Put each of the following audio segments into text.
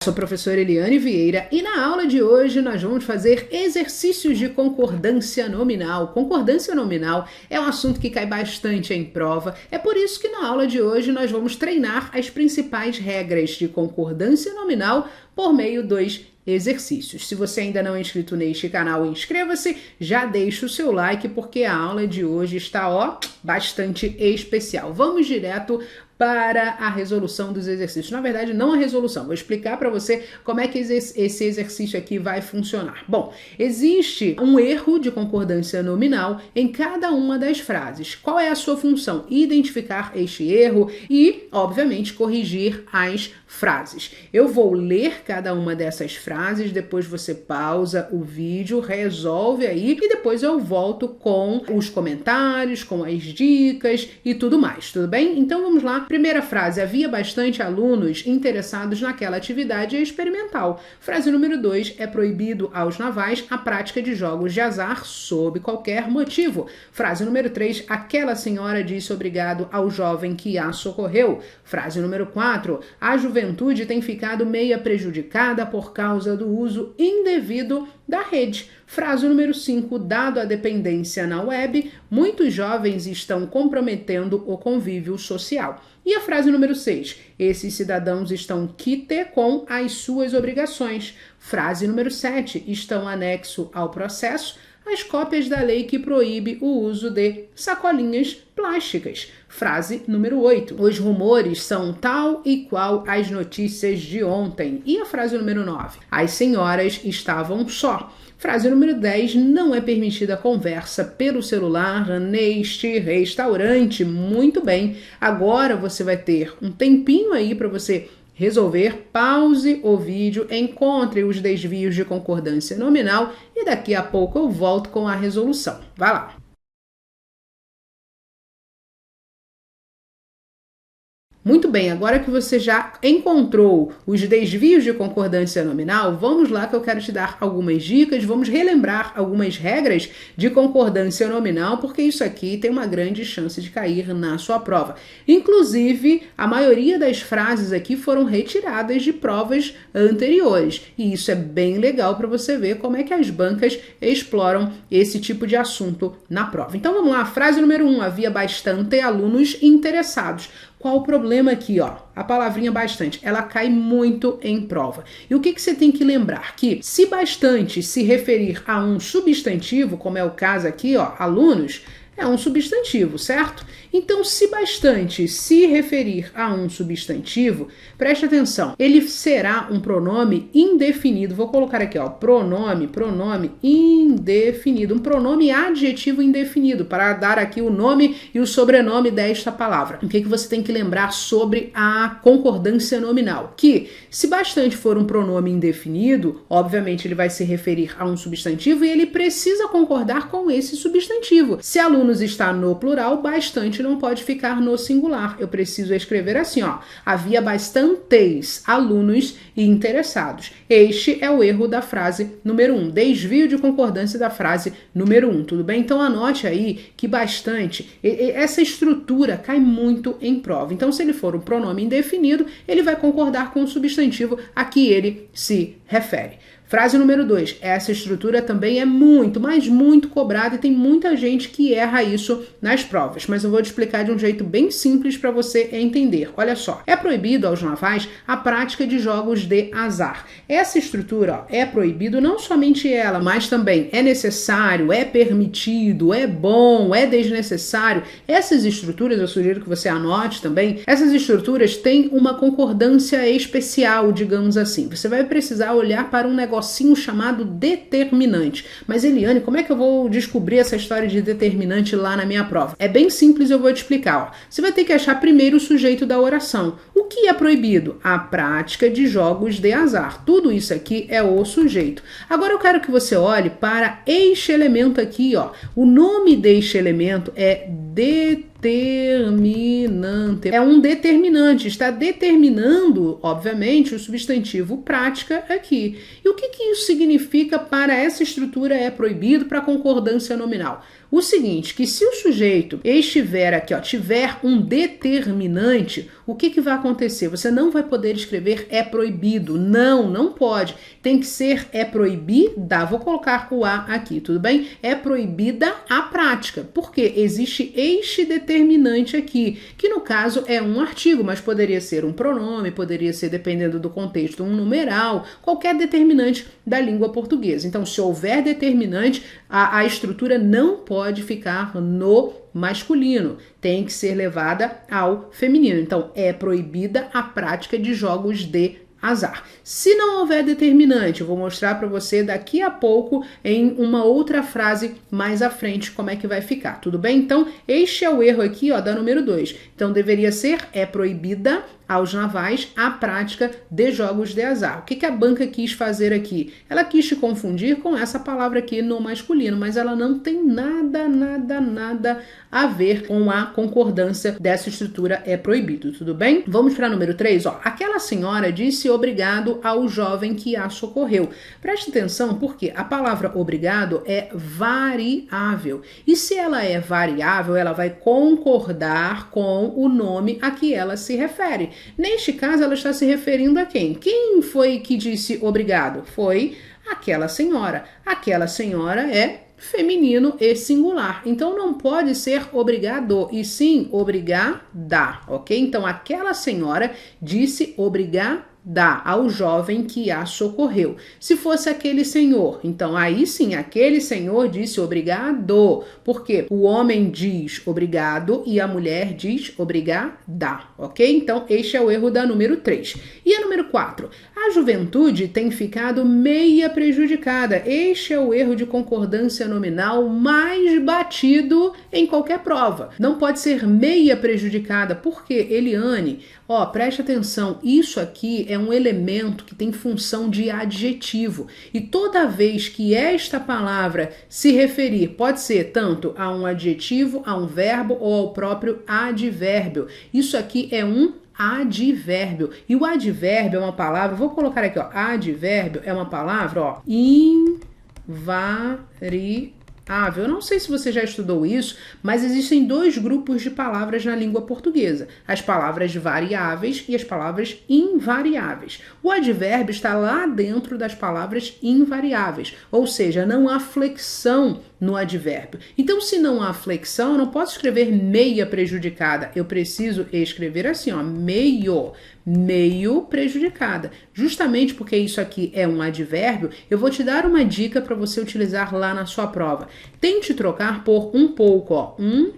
Sou a professora Eliane Vieira e na aula de hoje nós vamos fazer exercícios de concordância nominal. Concordância nominal é um assunto que cai bastante em prova, é por isso que na aula de hoje nós vamos treinar as principais regras de concordância nominal por meio dos exercícios. Se você ainda não é inscrito neste canal, inscreva-se, já deixa o seu like porque a aula de hoje está, bastante especial. Vamos direto para a resolução dos exercícios. Na verdade, não a resolução. Vou explicar para você como é que esse exercício aqui vai funcionar. Bom, existe um erro de concordância nominal em cada uma das frases. Qual é a sua função? Identificar este erro e, obviamente, corrigir as frases. Eu vou ler cada uma dessas frases, depois você pausa o vídeo, resolve aí e depois eu volto com os comentários, com as dicas e tudo mais, tudo bem? Então vamos lá. Primeira frase, havia bastante alunos interessados naquela atividade experimental. Frase número 2, é proibido aos navais a prática de jogos de azar sob qualquer motivo. Frase número 3, aquela senhora disse obrigado ao jovem que a socorreu. Frase número 4, a juventude tem ficado meia prejudicada por causa do uso indevido da rede. Frase número 5, dado a dependência na web, muitos jovens estão comprometendo o convívio social. E a frase número 6, esses cidadãos estão quite com as suas obrigações. Frase número 7, estão anexo ao processo as cópias da lei que proíbe o uso de sacolinhas plásticas. Frase número 8. Os rumores são tal e qual as notícias de ontem. E a frase número 9. As senhoras estavam só. Frase número 10. Não é permitida conversa pelo celular neste restaurante. Muito bem. Agora você vai ter um tempinho aí para você resolver, pause o vídeo, encontre os desvios de concordância nominal e daqui a pouco eu volto com a resolução. Vai lá! Muito bem, agora que você já encontrou os desvios de concordância nominal, vamos lá que eu quero te dar algumas dicas, vamos relembrar algumas regras de concordância nominal, porque isso aqui tem uma grande chance de cair na sua prova. Inclusive, a maioria das frases aqui foram retiradas de provas anteriores, e isso é bem legal para você ver como é que as bancas exploram esse tipo de assunto na prova. Então vamos lá, frase número 1, havia bastante alunos interessados. Qual o problema aqui, A palavrinha bastante, ela cai muito em prova. E o que você tem que lembrar? Que se bastante se referir a um substantivo, como é o caso aqui, alunos, é um substantivo, certo? Então, se bastante se referir a um substantivo, preste atenção, ele será um pronome indefinido. Vou colocar aqui, pronome indefinido, um pronome adjetivo indefinido, para dar aqui o nome e o sobrenome desta palavra. O que você tem que lembrar sobre a concordância nominal? Que, se bastante for um pronome indefinido, obviamente ele vai se referir a um substantivo e ele precisa concordar com esse substantivo. Se alunos está no plural, bastante não pode ficar no singular. Eu preciso escrever assim, havia bastantes alunos interessados. Este é o erro da frase número 1, desvio de concordância da frase número 1, tudo bem? Então anote aí que bastante, essa estrutura cai muito em prova. Então se ele for um pronome indefinido, ele vai concordar com o substantivo a que ele se refere. Frase número 2, essa estrutura também é muito, mas muito cobrada e tem muita gente que erra isso nas provas, mas eu vou te explicar de um jeito bem simples para você entender. Olha só, é proibido aos navais a prática de jogos de azar. Essa estrutura é proibido, não somente ela, mas também é necessário, é permitido, é bom, é desnecessário. Essas estruturas, eu sugiro que você anote também, essas estruturas têm uma concordância especial, digamos assim. Você vai precisar olhar para um negócio chamado determinante. Mas Eliane, como é que eu vou descobrir essa história de determinante lá na minha prova? É bem simples, eu vou te explicar. Você vai ter que achar primeiro o sujeito da oração. O que é proibido? A prática de jogos de azar. Tudo isso aqui é o sujeito. Agora eu quero que você olhe para este elemento aqui, O nome deste elemento é determinante. É um determinante, está determinando, obviamente, o substantivo prática aqui. E o que isso significa para essa estrutura é proibido para concordância nominal? o seguinte, que se o sujeito estiver aqui, ó, tiver um determinante, o que vai acontecer? Você não vai poder escrever é proibido. Não pode. Tem que ser é proibida. Vou colocar o A aqui, tudo bem? É proibida a prática. Porque existe este determinante aqui, que no caso é um artigo, mas poderia ser um pronome, poderia ser, dependendo do contexto, um numeral, qualquer determinante da língua portuguesa. Então, se houver determinante, a estrutura não pode ficar no masculino, tem que ser levada ao feminino. Então, é proibida a prática de jogos de azar. Se não houver determinante, eu vou mostrar para você daqui a pouco em uma outra frase mais à frente como é que vai ficar, tudo bem? Então, este é o erro aqui, ó, da número 2. Então, deveria ser é proibida aos navais a prática de jogos de azar. O que a banca quis fazer aqui? Ela quis te confundir com essa palavra aqui no masculino, mas ela não tem nada a ver com a concordância dessa estrutura é proibido, tudo bem? Vamos para número 3, ó. Aquela senhora disse obrigado ao jovem que a socorreu. Preste atenção porque a palavra obrigado é variável. E se ela é variável, ela vai concordar com o nome a que ela se refere. Neste caso, ela está se referindo a quem? Quem foi que disse obrigado? Foi aquela senhora. Aquela senhora é feminino e singular. Então, não pode ser obrigado, e sim obrigada, ok? Então, aquela senhora disse obrigada ao jovem que a socorreu. Se fosse aquele senhor, então aí sim, aquele senhor disse obrigado, porque o homem diz obrigado e a mulher diz obrigada, ok? Então, este é o erro da número 3. E a número 4, a juventude tem ficado meia prejudicada. Este é o erro de concordância nominal mais batido em qualquer prova. Não pode ser meia prejudicada, porque, Eliane, ó, preste atenção, isso aqui é um elemento que tem função de adjetivo. E toda vez que esta palavra se referir, pode ser tanto a um adjetivo, a um verbo ou ao próprio advérbio. Isso aqui é um advérbio. E o advérbio é uma palavra, vou colocar aqui, ó, advérbio é uma palavra, ó, invariável. Eu não sei se você já estudou isso, mas existem dois grupos de palavras na língua portuguesa. As palavras variáveis e as palavras invariáveis. O advérbio está lá dentro das palavras invariáveis, ou seja, não há flexão no advérbio. Então, se não há flexão, eu não posso escrever meia prejudicada. Eu preciso escrever assim, ó, meio prejudicada. Justamente porque isso aqui é um advérbio, eu vou te dar uma dica para você utilizar lá na sua prova. Tente trocar por um pouco, ó, um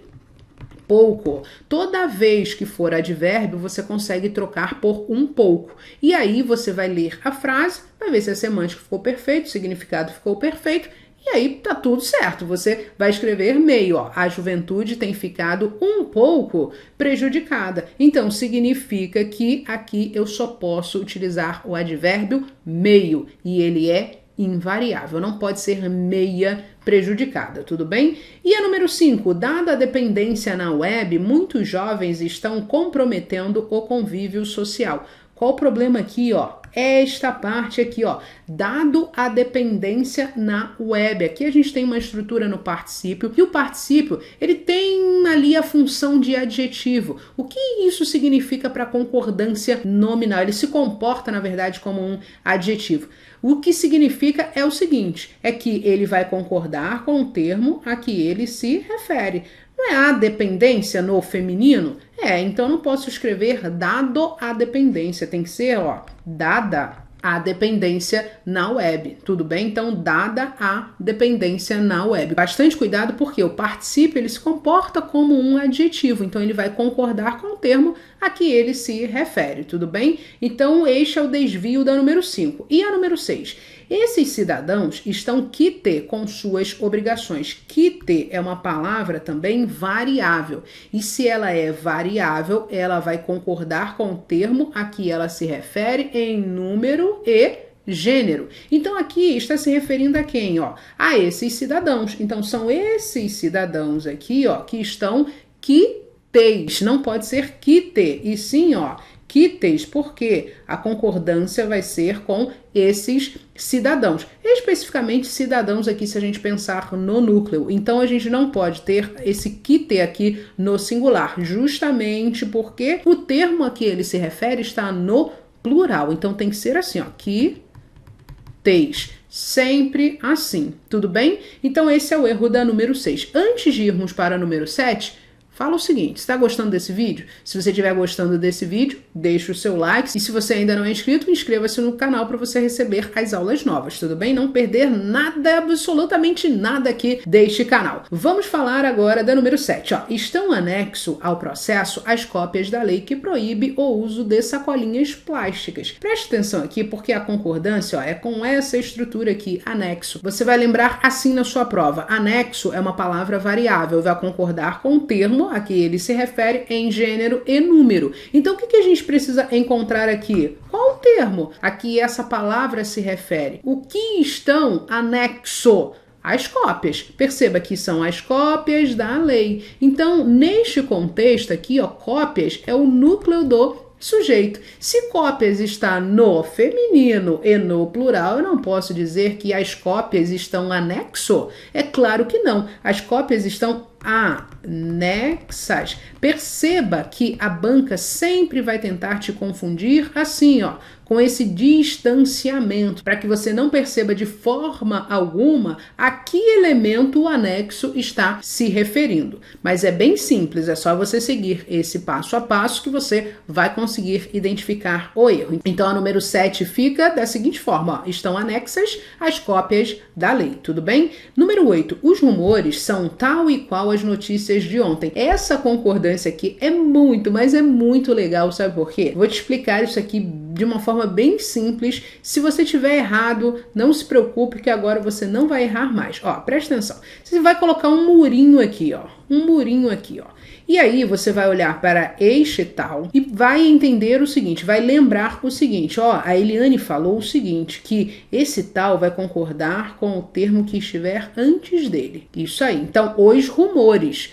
pouco. Toda vez que for advérbio, você consegue trocar por um pouco. E aí você vai ler a frase, vai ver se a semântica ficou perfeita, o significado ficou perfeito, e aí tá tudo certo, você vai escrever meio, ó, a juventude tem ficado um pouco prejudicada. Então, significa que aqui eu só posso utilizar o advérbio meio, e ele é invariável, não pode ser meia prejudicada, tudo bem? E a número 5, dada a dependência na web, muitos jovens estão comprometendo o convívio social. Qual o problema aqui, ó? Esta parte aqui, ó, dado a dependência na web. Aqui a gente tem uma estrutura no particípio, e o particípio, ele tem ali a função de adjetivo. O que isso significa para concordância nominal? Ele se comporta, na verdade, como um adjetivo. O que significa é o seguinte, é que ele vai concordar com o termo a que ele se refere. Não é a dependência no feminino? Então não posso escrever dado a dependência, tem que ser, ó, dada a dependência na web, tudo bem? Então, dada a dependência na web. Bastante cuidado porque o particípio, ele se comporta como um adjetivo, então ele vai concordar com o termo a que ele se refere, tudo bem? Então, este é o desvio da número 5. E a número 6? Esses cidadãos estão quite com suas obrigações. Quite é uma palavra também variável. E se ela é variável, ela vai concordar com o termo a que ela se refere em número e gênero. Então aqui está se referindo a quem, ó? A esses cidadãos. Então são esses cidadãos aqui, ó, que estão quites. Não pode ser quite, e sim, ó, quíteis, porque a concordância vai ser com esses cidadãos. Especificamente cidadãos aqui, se a gente pensar no núcleo. Então, a gente não pode ter esse quite aqui no singular, justamente porque o termo a que ele se refere está no plural. Então, tem que ser assim, ó, quíteis. Sempre assim, tudo bem? Então, esse é o erro da número 6. Antes de irmos para a número 7, fala o seguinte, está gostando desse vídeo? Se você estiver gostando desse vídeo, deixa o seu like. E se você ainda não é inscrito, inscreva-se no canal para você receber as aulas novas, tudo bem? Não perder nada, absolutamente nada aqui deste canal. Vamos falar agora da número 7. Ó, estão anexo ao processo as cópias da lei que proíbe o uso de sacolinhas plásticas. Preste atenção aqui, porque a concordância, ó, é com essa estrutura aqui, anexo. Você vai lembrar assim na sua prova. Anexo é uma palavra variável, vai concordar com o termo a que ele se refere em gênero e número. Então, o que a gente precisa encontrar aqui? Qual o termo a que essa palavra se refere? O que estão anexo? As cópias. Perceba que são as cópias da lei. Então, neste contexto aqui, ó, cópias é o núcleo do sujeito. Se cópias está no feminino e no plural, eu não posso dizer que as cópias estão anexo? É claro que não. As cópias estão anexas. Perceba que a banca sempre vai tentar te confundir assim, ó, com esse distanciamento, para que você não perceba de forma alguma a que elemento o anexo está se referindo. Mas é bem simples, é só você seguir esse passo a passo que você vai conseguir identificar o erro. Então a número 7 fica da seguinte forma, ó, estão anexas as cópias da lei, tudo bem? Número 8, os rumores são tal e qual as notícias de ontem. Essa concordância aqui é muito, mas é muito legal, sabe por quê? Vou te explicar isso aqui de uma forma bem simples. Se você tiver errado, não se preocupe que agora você não vai errar mais. Ó, presta atenção. Você vai colocar um murinho aqui, ó. Um murinho aqui, ó. E aí você vai olhar para este tal e vai entender o seguinte, vai lembrar o seguinte, ó, a Eliane falou o seguinte, que esse tal vai concordar com o termo que estiver antes dele. Isso aí. Então, os rumores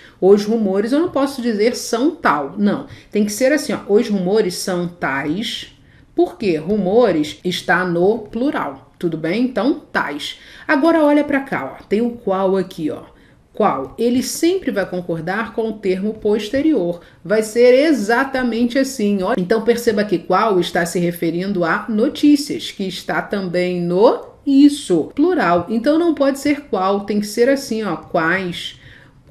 eu não posso dizer são tal, não. Tem que ser assim, ó, os rumores são tais, porque rumores está no plural, tudo bem? Então, tais. Agora olha para cá, ó, tem o qual aqui, ó. Qual? Ele sempre vai concordar com o termo posterior. Vai ser exatamente assim. Ó. Então perceba que qual está se referindo a notícias, que está também no isso, plural. Então não pode ser qual, tem que ser assim, ó, quais.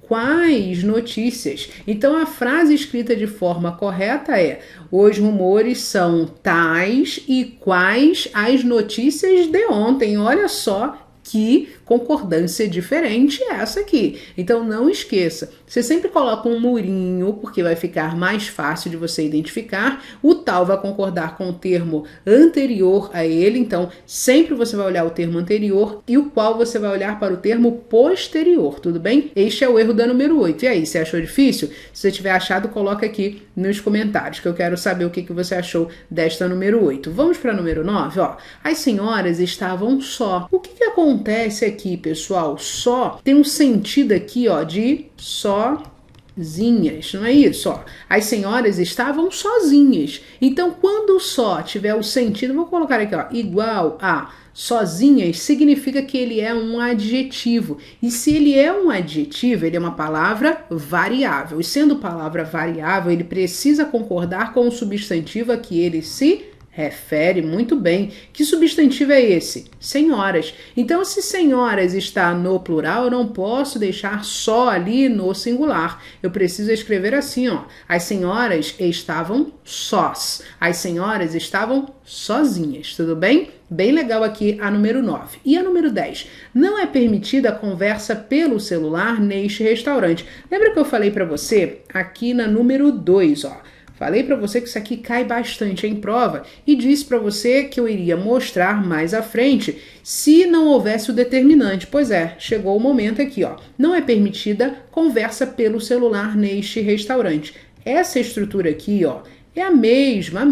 Quais notícias? Então a frase escrita de forma correta é: os rumores são tais e quais as notícias de ontem. Olha só que concordância diferente é essa aqui. Então não esqueça, você sempre coloca um murinho, porque vai ficar mais fácil de você identificar. O tal vai concordar com o termo anterior a ele, então sempre você vai olhar o termo anterior e o qual você vai olhar para o termo posterior, tudo bem? Este é o erro da número 8. E aí, você achou difícil? Se você tiver achado, coloca aqui nos comentários, que eu quero saber o que você achou desta número 8. Vamos para a número 9, ó. As senhoras estavam só. O que acontece aqui, pessoal? Só tem um sentido aqui, ó, de sozinhas, não é isso? Ó, as senhoras estavam sozinhas. Então, quando o só tiver o sentido, vou colocar aqui, ó, igual a sozinhas, significa que ele é um adjetivo. E se ele é um adjetivo, ele é uma palavra variável. E sendo palavra variável, ele precisa concordar com o substantivo a que ele se refere. Muito bem. Que substantivo é esse? Senhoras. Então, se senhoras está no plural, eu não posso deixar só ali no singular. Eu preciso escrever assim, ó. As senhoras estavam sós. As senhoras estavam sozinhas. Tudo bem? Bem legal aqui a número 9. E a número 10? Não é permitida a conversa pelo celular neste restaurante. Lembra que eu falei para você aqui na número 2, ó? Falei para você que isso aqui cai bastante em prova e disse para você que eu iria mostrar mais à frente se não houvesse o determinante. Pois é, chegou o momento aqui, ó. Não é permitida conversa pelo celular neste restaurante. Essa estrutura aqui, ó, É a mesma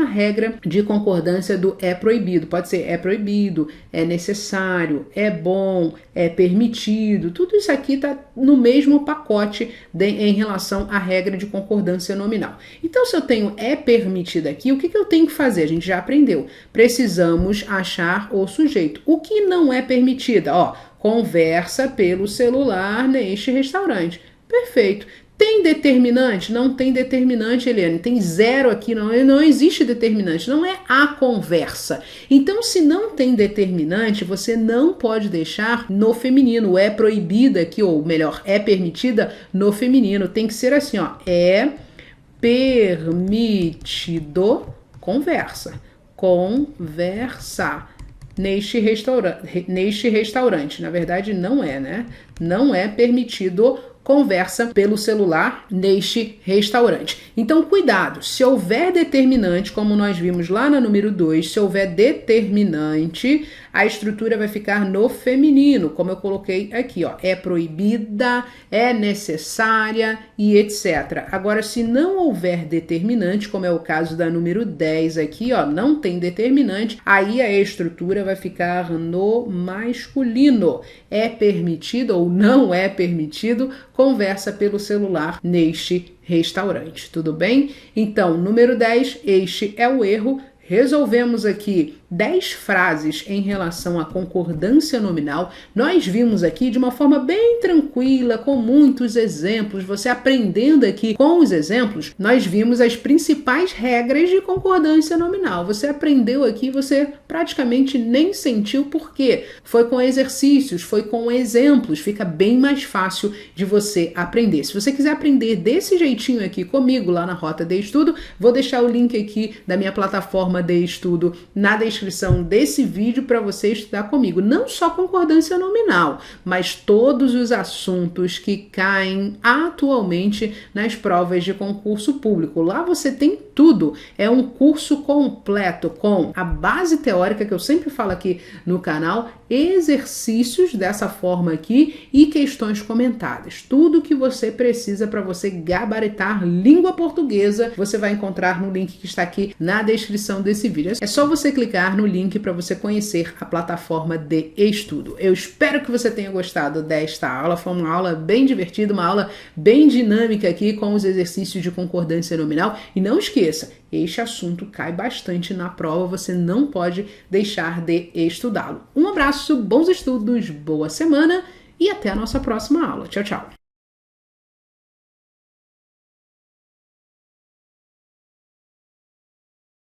regra de concordância do é proibido. Pode ser é proibido, é necessário, é bom, é permitido. Tudo isso aqui está no mesmo pacote em relação à regra de concordância nominal. Então, se eu tenho é permitido aqui, o que eu tenho que fazer? A gente já aprendeu. Precisamos achar o sujeito. O que não é permitida? Conversa pelo celular neste restaurante. Perfeito. Tem determinante? Não tem determinante, Eliane. Tem zero aqui, não existe determinante. Não é a conversa. Então, se não tem determinante, você não pode deixar no feminino. É proibida aqui, ou melhor, é permitida no feminino. Tem que ser assim, é permitido conversa. Conversar. Neste restaurante. Na verdade, não é, né? Não é permitido conversa pelo celular neste restaurante. Então, cuidado, se houver determinante, como nós vimos lá na número 2, se houver determinante, a estrutura vai ficar no feminino, como eu coloquei aqui, é proibida, é necessária e etc. Agora, se não houver determinante, como é o caso da número 10 aqui, não tem determinante, aí a estrutura vai ficar no masculino. É permitido ou não é permitido conversa pelo celular neste restaurante, tudo bem? Então, número 10, este é o erro. Resolvemos aqui 10 frases em relação à concordância nominal. Nós vimos aqui de uma forma bem tranquila, com muitos exemplos. Você aprendendo aqui com os exemplos, nós vimos as principais regras de concordância nominal. Você aprendeu aqui, você praticamente nem sentiu por quê. Foi com exercícios, foi com exemplos. Fica bem mais fácil de você aprender. Se você quiser aprender desse jeitinho aqui comigo lá na Rota de Estudo, vou deixar o link aqui da minha plataforma de estudo na descrição desse vídeo para você estudar comigo. Não só concordância nominal, mas todos os assuntos que caem atualmente nas provas de concurso público. Lá você tem tudo. É um curso completo com a base teórica que eu sempre falo aqui no canal, exercícios dessa forma aqui e questões comentadas. Tudo que você precisa para você gabaritar língua portuguesa, você vai encontrar no link que está aqui na descrição desse vídeo. É só você clicar no link para você conhecer a plataforma de estudo. Eu espero que você tenha gostado desta aula. Foi uma aula bem divertida, uma aula bem dinâmica aqui com os exercícios de concordância nominal. E não esqueça, este assunto cai bastante na prova, você não pode deixar de estudá-lo. Um abraço, bons estudos, boa semana e até a nossa próxima aula. Tchau, tchau!